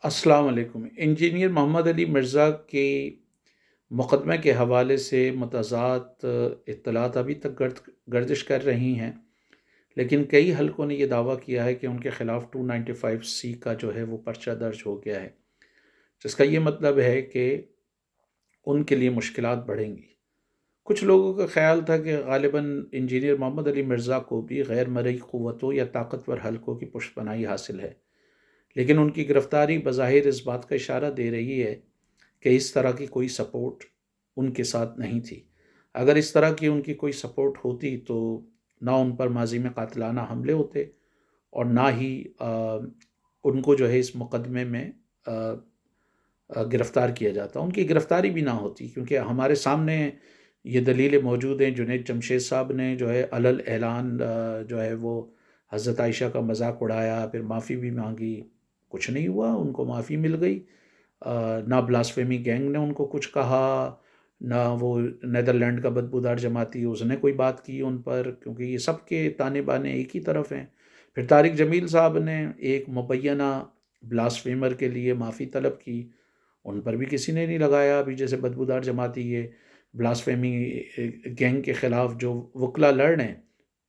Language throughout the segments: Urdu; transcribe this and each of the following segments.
السلام علیکم۔ انجینئر محمد علی مرزا کے مقدمے کے حوالے سے متضاد اطلاعات ابھی تک گردش کر رہی ہیں، لیکن کئی حلقوں نے یہ دعویٰ کیا ہے کہ ان کے خلاف 295 کا جو ہے وہ پرچہ درج ہو گیا ہے، جس کا یہ مطلب ہے کہ ان کے لیے مشکلات بڑھیں گی۔ کچھ لوگوں کا خیال تھا کہ غالباً انجینئر محمد علی مرزا کو بھی غیر مرئی قوتوں یا طاقتور حلقوں کی پشت پناہی حاصل ہے، لیکن ان کی گرفتاری بظاہر اس بات کا اشارہ دے رہی ہے کہ اس طرح کی کوئی سپورٹ ان کے ساتھ نہیں تھی۔ اگر اس طرح کی ان کی کوئی سپورٹ ہوتی تو نہ ان پر ماضی میں قاتلانہ حملے ہوتے اور نہ ہی ان کو جو ہے اس مقدمے میں گرفتار کیا جاتا، ان کی گرفتاری بھی نہ ہوتی، کیونکہ ہمارے سامنے یہ دلیلیں موجود ہیں۔ جنید جمشید صاحب نے جو ہے علل اعلان جو ہے وہ حضرت عائشہ کا مذاق اڑایا، پھر معافی بھی مانگی، کچھ نہیں ہوا، ان کو معافی مل گئی۔ نہ بلاسفیمی گینگ نے ان کو کچھ کہا، نہ وہ نیدرلینڈ کا بدبودار جماعتی اس نے کوئی بات کی ان پر، کیونکہ یہ سب کے تانے بانے ایک ہی طرف ہیں۔ پھر طارق جمیل صاحب نے ایک مبینہ بلاسفیمر کے لیے معافی طلب کی، ان پر بھی کسی نے نہیں لگایا۔ ابھی جیسے بدبودار جماعتی یہ بلاسفیمی گینگ کے خلاف جو وکلا لڑ رہے ہیں،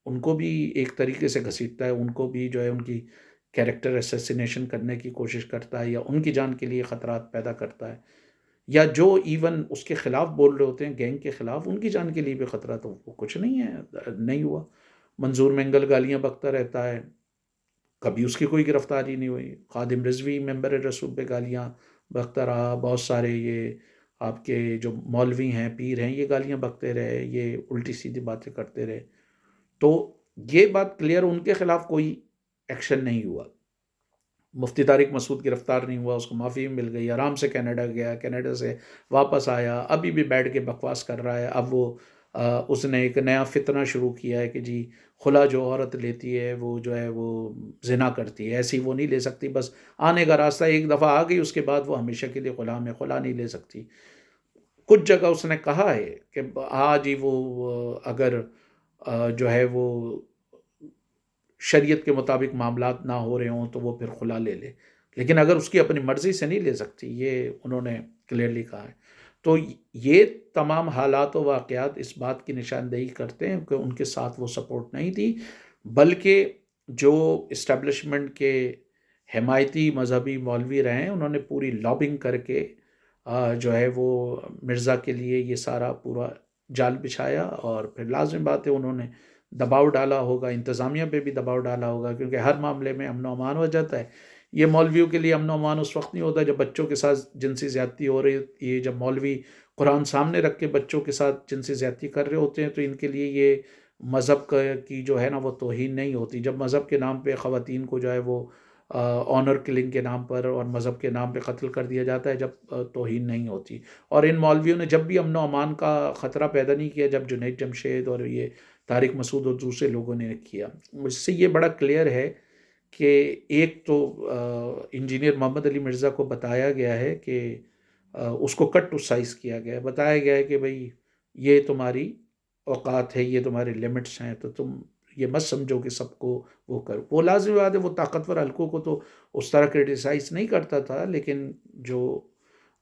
ان کو بھی ایک طریقے سے گھسیٹتا ہے، ان کو بھی جو ہے ان کی کیریکٹر اسیسینیشن کرنے کی کوشش کرتا ہے، یا ان کی جان کے لیے خطرات پیدا کرتا ہے، یا جو ایون اس کے خلاف بول رہے ہوتے ہیں گینگ کے خلاف، ان کی جان کے لیے بھی خطرہ، تو وہ کچھ نہیں ہے، نہیں ہوا۔ منظور مینگل گالیاں بکتا رہتا ہے، کبھی اس کی کوئی گرفتاری نہیں ہوئی۔ خادم رضوی ممبر رسول پہ گالیاں بکتا رہا، بہت سارے یہ آپ کے جو مولوی ہیں، پیر ہیں، یہ گالیاں بکتے رہے، یہ الٹی سیدھی باتیں کرتے رہے۔ تو یہ بات کلیئر، ان کے خلاف کوئی ایکشن نہیں ہوا۔ مفتی طارق مسعود گرفتار نہیں ہوا، اس کو معافی بھی مل گئی، آرام سے کینیڈا گیا، کینیڈا سے واپس آیا، ابھی بھی بیٹھ کے بکواس کر رہا ہے۔ اب وہ اس نے ایک نیا فتنہ شروع کیا ہے کہ جی خلا جو عورت لیتی ہے وہ جو ہے وہ زنا کرتی ہے، ایسی وہ نہیں لے سکتی، بس آنے کا راستہ ایک دفعہ آ گئی، اس کے بعد وہ ہمیشہ کے لیے غلام ہے، خلا نہیں لے سکتی۔ کچھ جگہ اس نے کہا ہے کہ ہاں جی وہ اگر جو ہے وہ شریعت کے مطابق معاملات نہ ہو رہے ہوں تو وہ پھر خلا لے لے، لیکن اگر اس کی اپنی مرضی سے نہیں لے سکتی، یہ انہوں نے کلیئرلی کہا ہے۔ تو یہ تمام حالات و واقعات اس بات کی نشاندہی کرتے ہیں کہ ان کے ساتھ وہ سپورٹ نہیں تھی، بلکہ جو اسٹیبلشمنٹ کے حمایتی مذہبی مولوی رہے ہیں، انہوں نے پوری لابنگ کر کے جو ہے وہ مرزا کے لیے یہ سارا پورا جال بچھایا، اور پھر لازم بات ہے انہوں نے دباؤ ڈالا ہوگا، انتظامیہ پہ بھی دباؤ ڈالا ہوگا، کیونکہ ہر معاملے میں امن و امان ہو جاتا ہے۔ یہ مولویوں کے لیے امن و امان اس وقت نہیں ہوتا جب بچوں کے ساتھ جنسی زیادتی ہو رہی ہوتی ہے، جب مولوی قرآن سامنے رکھ کے بچوں کے ساتھ جنسی زیادتی کر رہے ہوتے ہیں، تو ان کے لیے یہ مذہب کی جو ہے نا وہ توہین نہیں ہوتی۔ جب مذہب کے نام پہ خواتین کو جو ہے وہ آنر کلنگ کے نام پر اور مذہب کے نام پہ قتل کر دیا جاتا ہے، جب توہین نہیں ہوتی۔ اور ان مولویوں نے جب بھی امن و امان کا خطرہ پیدا نہیں کیا، جب جنید جمشید اور یہ طارق مسعود اور دوسرے لوگوں نے کیا۔ اس سے یہ بڑا کلیئر ہے کہ ایک تو انجینئر محمد علی مرزا کو بتایا گیا ہے کہ اس کو کٹ ٹو سائز کیا گیا ہے، بتایا گیا ہے کہ بھئی یہ تمہاری اوقات ہے، یہ تمہارے لمٹس ہیں، تو تم یہ مت سمجھو کہ سب کو وہ کرو۔ وہ لازم بات ہے، وہ طاقتور حلقوں کو تو اس طرح کرٹیسائز نہیں کرتا تھا، لیکن جو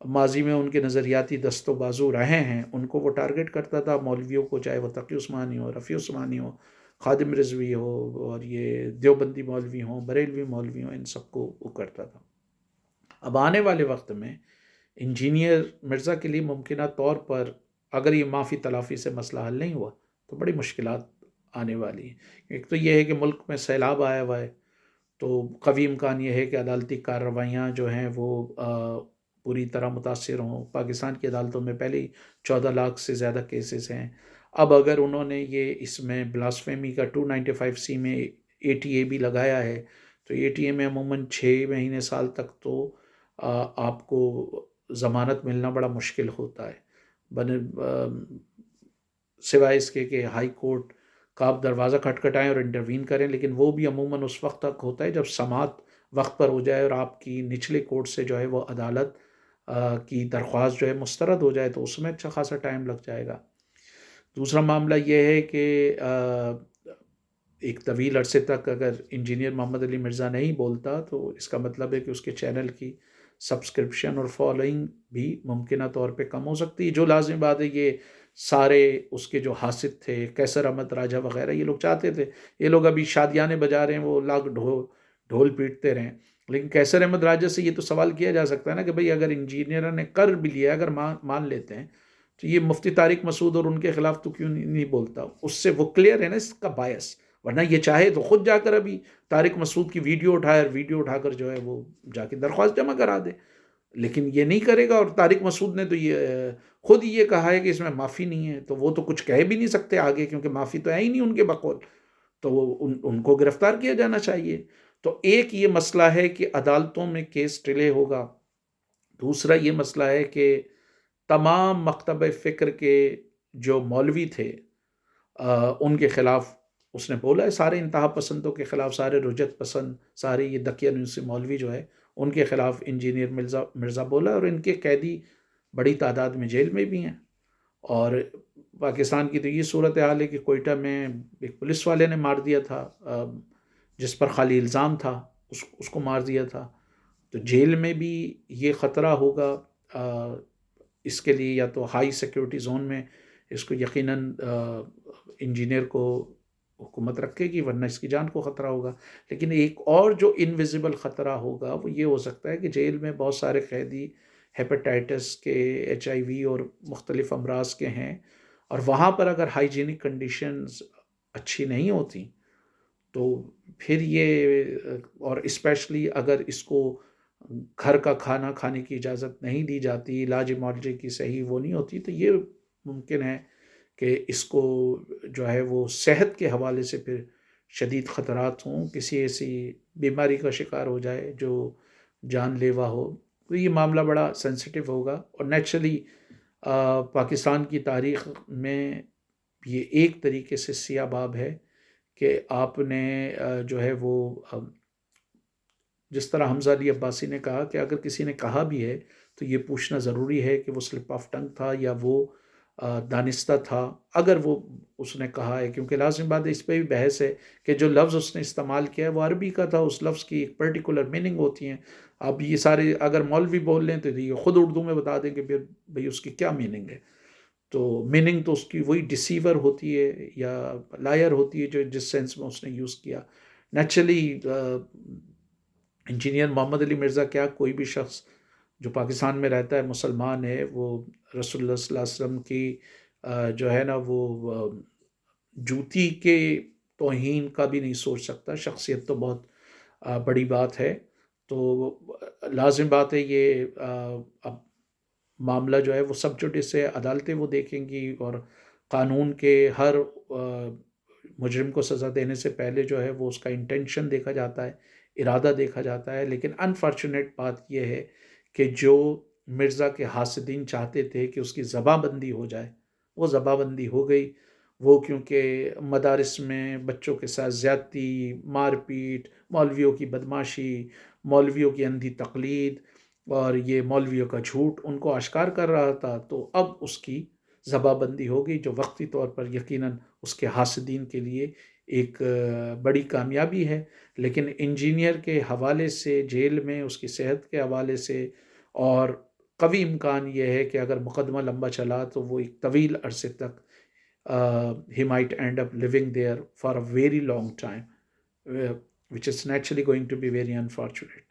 ماضی میں ان کے نظریاتی دست و بازو رہے ہیں ان کو وہ ٹارگٹ کرتا تھا، مولویوں کو، چاہے وہ تقی عثمانی ہو، رفیع عثمانی ہو، خادم رضوی ہو، اور یہ دیوبندی مولوی ہوں، بریلوی مولوی ہوں، ان سب کو وہ کرتا تھا۔ اب آنے والے وقت میں انجینئر مرزا کے لیے ممکنہ طور پر اگر یہ معافی تلافی سے مسئلہ حل نہیں ہوا تو بڑی مشکلات آنے والی ہیں۔ ایک تو یہ ہے کہ ملک میں سیلاب آیا ہوا ہے، تو قوی امکان یہ ہے کہ عدالتی کارروائیاں جو ہیں وہ پوری طرح متاثر ہوں۔ پاکستان کی عدالتوں میں پہلے ہی 14 لاکھ سے زیادہ کیسز ہیں، اب اگر انہوں نے یہ اس میں بلاسفیمی کا 295 میں ATA بھی لگایا ہے، تو ATA میں عموماً 6 مہینے سال تک تو آپ کو ضمانت ملنا بڑا مشکل ہوتا ہے، سوائے اس کے کہ ہائی کورٹ کا آپ دروازہ کھٹکھٹائیں اور انٹروین کریں، لیکن وہ بھی عموماً اس وقت تک ہوتا ہے جب سماعت وقت پر ہو جائے اور آپ کی نچلے کورٹ سے جو ہے وہ عدالت کی درخواست جو ہے مسترد ہو جائے، تو اس میں اچھا خاصا ٹائم لگ جائے گا۔ دوسرا معاملہ یہ ہے کہ ایک طویل عرصے تک اگر انجینئر محمد علی مرزا نہیں بولتا تو اس کا مطلب ہے کہ اس کے چینل کی سبسکرپشن اور فالوئنگ بھی ممکنہ طور پہ کم ہو سکتی ہے، جو لازمی بات ہے یہ سارے اس کے جو حاسد تھے کیسر احمد راجہ وغیرہ یہ لوگ چاہتے تھے یہ لوگ ابھی شادیانے بجا رہے ہیں وہ لاکھ ڈھول پیٹتے رہیں، لیکن کیسر احمد راجہ سے یہ تو سوال کیا جا سکتا ہے نا کہ بھئی اگر انجینئر نے کر بھی لیا اگر مان لیتے ہیں تو یہ مفتی طارق مسعود اور ان کے خلاف تو کیوں نہیں بولتا، اس سے وہ کلیئر ہے نا اس کا باعث، ورنہ یہ چاہے تو خود جا کر ابھی طارق مسعود کی ویڈیو اٹھا کر جو ہے وہ جا کے درخواست جمع کرا دے، لیکن یہ نہیں کرے گا، اور طارق مسعود نے تو یہ خود یہ کہا ہے کہ اس میں معافی نہیں ہے، تو وہ تو کچھ کہہ بھی نہیں سکتے آگے کیونکہ معافی تو ہے ہی نہیں ان کے بقول، تو وہ ان کو گرفتار کیا جانا چاہیے۔ تو ایک یہ مسئلہ ہے کہ عدالتوں میں کیس ڈیلے ہوگا، دوسرا یہ مسئلہ ہے کہ تمام مکتب فکر کے جو مولوی تھے ان کے خلاف اس نے بولا ہے، سارے انتہا پسندوں کے خلاف، سارے رجت پسند، سارے یہ دقیانوسی مولوی جو ہے ان کے خلاف انجینئر مرزا بولا، اور ان کے قیدی بڑی تعداد میں جیل میں بھی ہیں، اور پاکستان کی تو یہ صورتحال ہے کہ کوئٹہ میں ایک پولیس والے نے مار دیا تھا جس پر خالی الزام تھا، اس کو مار دیا تھا، تو جیل میں بھی یہ خطرہ ہوگا اس کے لیے، یا تو ہائی سیکیورٹی زون میں اس کو یقیناً انجینئر کو حکومت رکھے گی ورنہ اس کی جان کو خطرہ ہوگا، لیکن ایک اور جو انویزیبل خطرہ ہوگا وہ یہ ہو سکتا ہے کہ جیل میں بہت سارے قیدی ہیپیٹائٹس کے، HIV اور مختلف امراض کے ہیں، اور وہاں پر اگر ہائیجینک کنڈیشنز اچھی نہیں ہوتی تو پھر یہ، اور اسپیشلی اگر اس کو گھر کا کھانا کھانے کی اجازت نہیں دی جاتی، علاج معالجے کی صحیح وہ نہیں ہوتی، تو یہ ممکن ہے کہ اس کو جو ہے وہ صحت کے حوالے سے پھر شدید خطرات ہوں، کسی ایسی بیماری کا شکار ہو جائے جو جان لیوا ہو، تو یہ معاملہ بڑا سینسیٹیو ہوگا، اور نیچرلی پاکستان کی تاریخ میں یہ ایک طریقے سے سیاہ باب ہے کہ آپ نے جو ہے وہ جس طرح حمزہ علی عباسی نے کہا کہ اگر کسی نے کہا بھی ہے تو یہ پوچھنا ضروری ہے کہ وہ سلپ آف ٹنگ تھا یا وہ دانستہ تھا، اگر وہ اس نے کہا ہے، کیونکہ لازم بات ہے اس پہ بھی بحث ہے کہ جو لفظ اس نے استعمال کیا ہے وہ عربی کا تھا، اس لفظ کی ایک پرٹیکولر میننگ ہوتی ہیں، اب یہ سارے اگر مولوی بول لیں تو یہ خود اردو میں بتا دیں کہ پھر بھئی اس کی کیا میننگ ہے، تو میننگ تو اس کی وہی ڈسیور ہوتی ہے یا لائر ہوتی ہے جو جس سینس میں اس نے یوز کیا، نیچرلی انجینئر محمد علی مرزا کیا کوئی بھی شخص جو پاکستان میں رہتا ہے مسلمان ہے وہ رسول اللہ صلی اللہ علیہ وسلم کی جو ہے نا وہ جوتی کے توہین کا بھی نہیں سوچ سکتا، شخصیت تو بہت بڑی بات ہے، تو لازم بات ہے یہ اب معاملہ جو ہے وہ سب جوڈس سے عدالتیں وہ دیکھیں گی، اور قانون کے ہر مجرم کو سزا دینے سے پہلے جو ہے وہ اس کا انٹینشن دیکھا جاتا ہے، ارادہ دیکھا جاتا ہے، لیکن انفارچونیٹ بات یہ ہے کہ جو مرزا کے حاسدین چاہتے تھے کہ اس کی زباں بندی ہو جائے وہ زباں بندی ہو گئی، وہ کیونکہ مدارس میں بچوں کے ساتھ زیادتی، مار پیٹ، مولویوں کی بدماشی، مولویوں کی اندھی تقلید اور یہ مولویوں کا جھوٹ ان کو آشکار کر رہا تھا، تو اب اس کی زباں بندی ہو گئی جو وقتی طور پر یقیناً اس کے حاسدین کے لیے ایک بڑی کامیابی ہے، لیکن انجینئر کے حوالے سے جیل میں اس کی صحت کے حوالے سے، اور قوی امکان یہ ہے کہ اگر مقدمہ لمبا چلا تو وہ ایک طویل عرصے تک he might end up living there for a very long time which is naturally going to be very unfortunate.